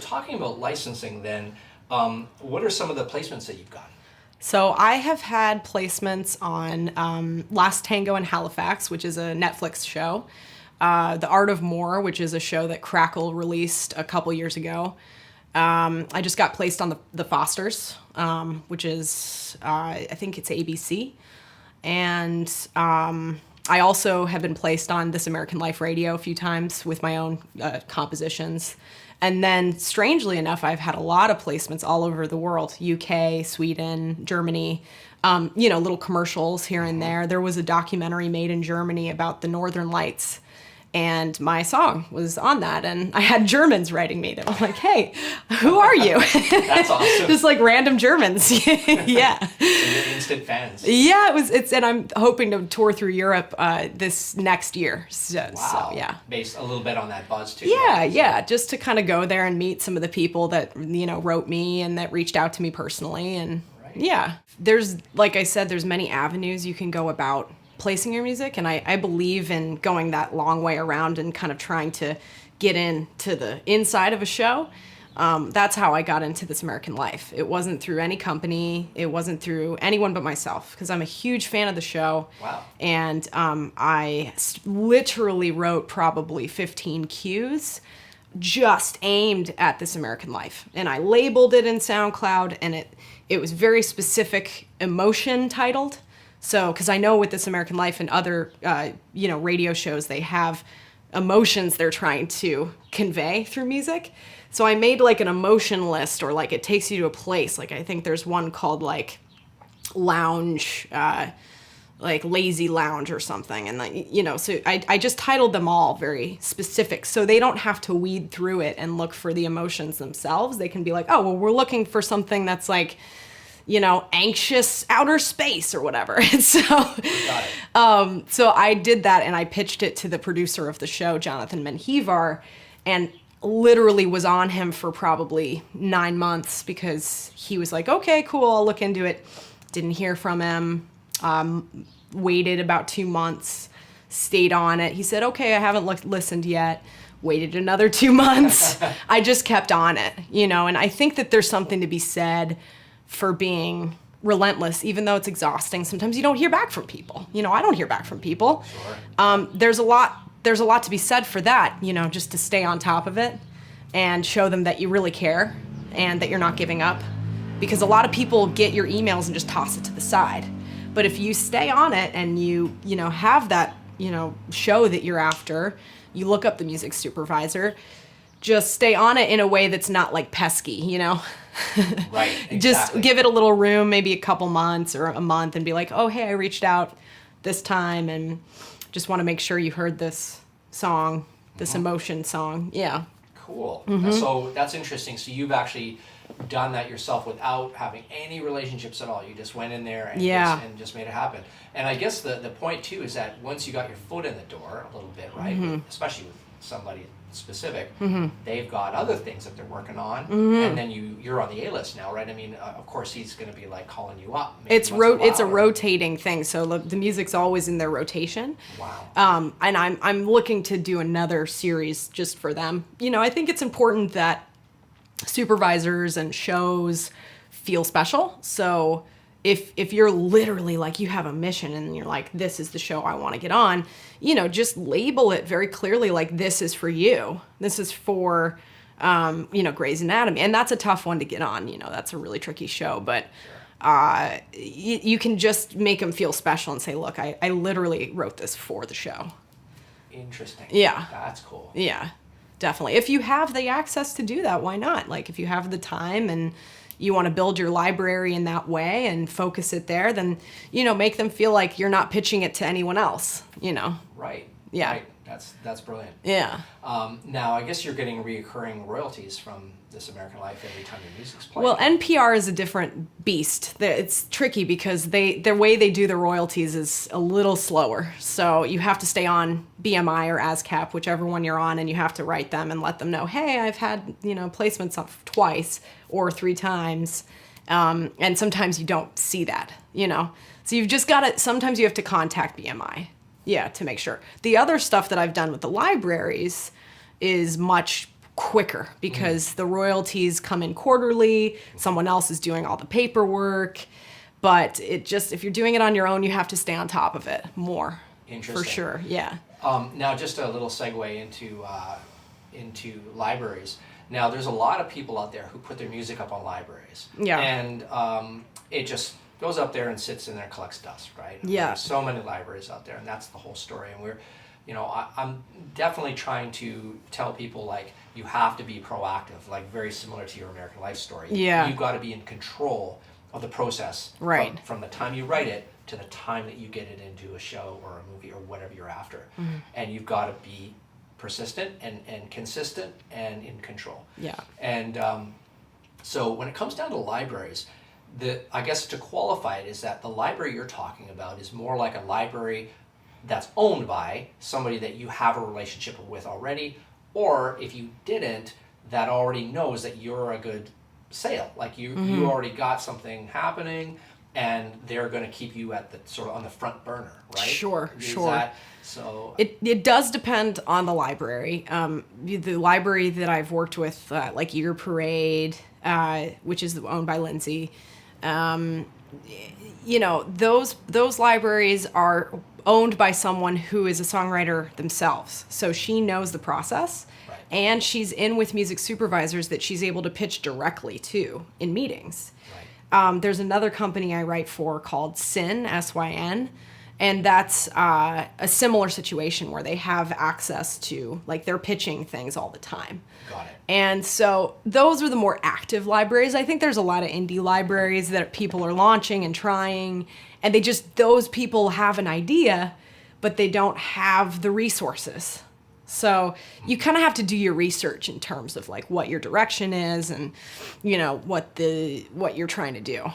talking about licensing then, what are some of the placements that you've gotten? So I have had placements on Last Tango in Halifax, which is a Netflix show. The Art of More, which is a show that Crackle released a couple years ago. I just got placed on the Fosters, which is, I think it's ABC. And I also have been placed on This American Life Radio a few times with my own compositions. And then, strangely enough, I've had a lot of placements all over the world, UK, Sweden, Germany, little commercials here and there. There was a documentary made in Germany about the Northern Lights, and my song was on that, and I had Germans writing me. They were like, hey, who are you? That's awesome. Just like random Germans. Yeah. So you're instant fans. Yeah, and I'm hoping to tour through Europe this next year. So yeah. Based a little bit on that buzz too. Yeah, just to kind of go there and meet some of the people that, wrote me and that reached out to me personally. And yeah, there's, like I said, there's many avenues you can go about placing your music, and I believe in going that long way around and kind of trying to get into the inside of a show. That's how I got into This American Life. It wasn't through any company. It wasn't through anyone but myself, because I'm a huge fan of the show. Wow. And I literally wrote probably 15 cues just aimed at This American Life. And I labeled it in SoundCloud, and it was very specific emotion titled. So, because I know with This American Life and other, radio shows, they have emotions they're trying to convey through music. So I made like an emotion list, or like it takes you to a place. Like I think there's one called like lounge, like lazy lounge or something. And like, so I just titled them all very specific, so they don't have to weed through it and look for the emotions themselves. They can be like, oh, well, we're looking for something that's like, anxious outer space or whatever. And so, so I did that, and I pitched it to the producer of the show, Jonathan Menjivar, and literally was on him for probably 9 months, because he was like, okay, cool, I'll look into it. Didn't hear from him. Waited about 2 months, stayed on it. He said, okay, I haven't listened yet. Waited another 2 months. I just kept on it, and I think that there's something to be said for being relentless, even though it's exhausting. Sometimes you don't hear back from people. I don't hear back from people. Sure. There's a lot to be said for that, just to stay on top of it and show them that you really care and that you're not giving up. Because a lot of people get your emails and just toss it to the side. But if you stay on it and you have that, show that you're after, you look up the music supervisor, just stay on it in a way that's not like pesky, Right, exactly. Just give it a little room, maybe a couple months or a month, and be like, oh, hey, I reached out this time and just want to make sure you heard this song, this emotion song. Yeah. Cool. So that's interesting. So you've actually done that yourself without having any relationships at all. You just went in there and just made it happen. And I guess the point too is that once you got your foot in the door a little bit, right, especially with somebody specific, they've got other things that they're working on, and then you're on the A-list now, right? I mean, of course he's going to be like calling you up. It's a rotating thing, so the music's always in their rotation. Wow. And I'm looking to do another series just for them. I think it's important that supervisors and shows feel special. So if you're literally like, you have a mission and you're like, this is the show I want to get on, just label it very clearly, like, this is for you. This is for, Grey's Anatomy. And that's a tough one to get on. That's a really tricky show. But you can just make them feel special and say, look, I literally wrote this for the show. Interesting. Yeah. That's cool. Yeah, definitely. If you have the access to do that, why not? Like, if you have the time and you want to build your library in that way and focus it there, then, make them feel like you're not pitching it to anyone else, Right. Yeah. Right. That's brilliant. Yeah. Now, I guess you're getting reoccurring royalties from This American Life every time your music's played. Well, NPR is a different beast. It's tricky because the way they do the royalties is a little slower. So you have to stay on BMI or ASCAP, whichever one you're on, and you have to write them and let them know, hey, I've had, placements up twice or 3 times. And sometimes you don't see that, So you've just got to, sometimes you have to contact BMI. Yeah, to make sure. The other stuff that I've done with the libraries is much quicker because the royalties come in quarterly. Someone else is doing all the paperwork. But if you're doing it on your own, you have to stay on top of it more. Interesting. For sure, yeah. Now, just a little segue into libraries. Now, there's a lot of people out there who put their music up on libraries. Yeah. And it just goes up there and sits in there and collects dust, right? Yeah. There's so many libraries out there, and that's the whole story. And I'm definitely trying to tell people, like, you have to be proactive, like very similar to your American Life story. Yeah. You've got to be in control of the process. Right. From the time you write it to the time that you get it into a show or a movie or whatever you're after. Mm-hmm. And you've got to be persistent and consistent and in control. Yeah. And so when it comes down to libraries, I guess to qualify it is that the library you're talking about is more like a library that's owned by somebody that you have a relationship with already, or if you didn't, that already knows that you're a good sale. Like you already got something happening, and they're going to keep you at the sort of on the front burner, right? Sure. So it does depend on the library. The library that I've worked with, like Eager Parade, which is owned by Lindsay, those libraries are owned by someone who is a songwriter themselves. So she knows the process, right. And she's in with music supervisors that she's able to pitch directly to in meetings. Right. There's another company I write for called Syn, S-Y-N, and that's a similar situation where they have access to, like, they're pitching things all the time. Got it. And so those are the more active libraries. I think there's a lot of indie libraries that people are launching and trying, and those people have an idea, but they don't have the resources. So you kind of have to do your research in terms of, like, what your direction is and, what you're trying to do.